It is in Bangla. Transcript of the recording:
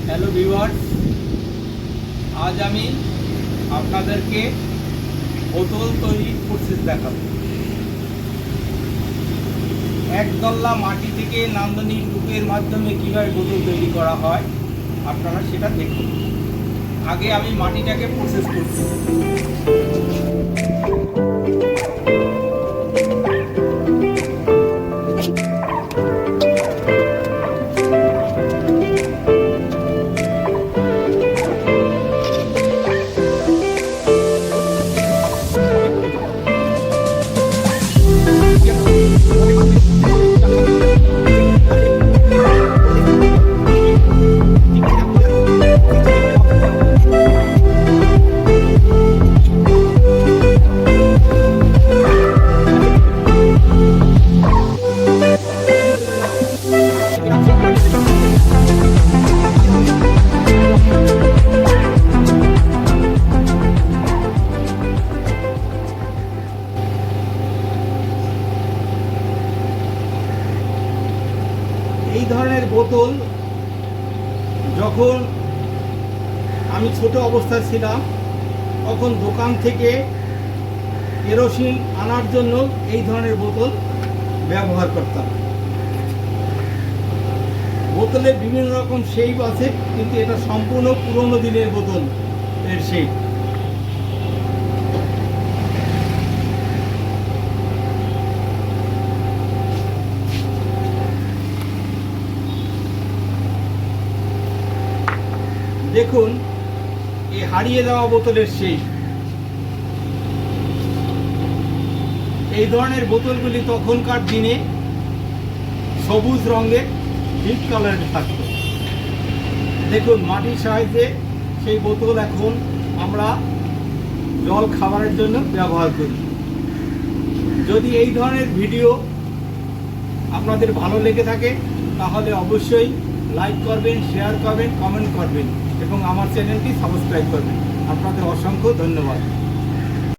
হ্যালো ভিউয়ার্স, আজ আমি আপনাদেরকে বোতল তৈরির প্রসেস দেখাবো। একদল্লা মাটি থেকে নান্দনিক রূপের মাধ্যমে কীভাবে বোতল তৈরি করা হয় আপনারা সেটা দেখুন। আগে আমি মাটিটাকে প্রসেস করছি। এই ধরনের বোতল যখন আমি ছোট অবস্থায় ছিলাম তখন দোকান থেকে কেরোসিন আনার জন্য এই ধরনের বোতল ব্যবহার করতাম। বোতলে বিভিন্ন রকম শেপ আছে, কিন্তু এটা সম্পূর্ণ পুরনো দিনের বোতল এর শেপ। দেখুন, এই হারিয়ে যাওয়া বোতলের শেপ। এই ধরনের বোতলগুলি তখনকার দিনে সবুজ রঙের ডিপ কালারের থাকতো। দেখুন, মাটির সাহায্যে সেই বোতল এখন আমরা জল খাবারের জন্য ব্যবহার করি। যদি এই ধরনের ভিডিও আপনাদের ভালো লেগে থাকে তাহলে অবশ্যই লাইক করবেন, শেয়ার করবেন, কমেন্ট করবেন এবং আমার চ্যানেলটি সাবস্ক্রাইব করবেন। আপনাদের অসংখ্য ধন্যবাদ।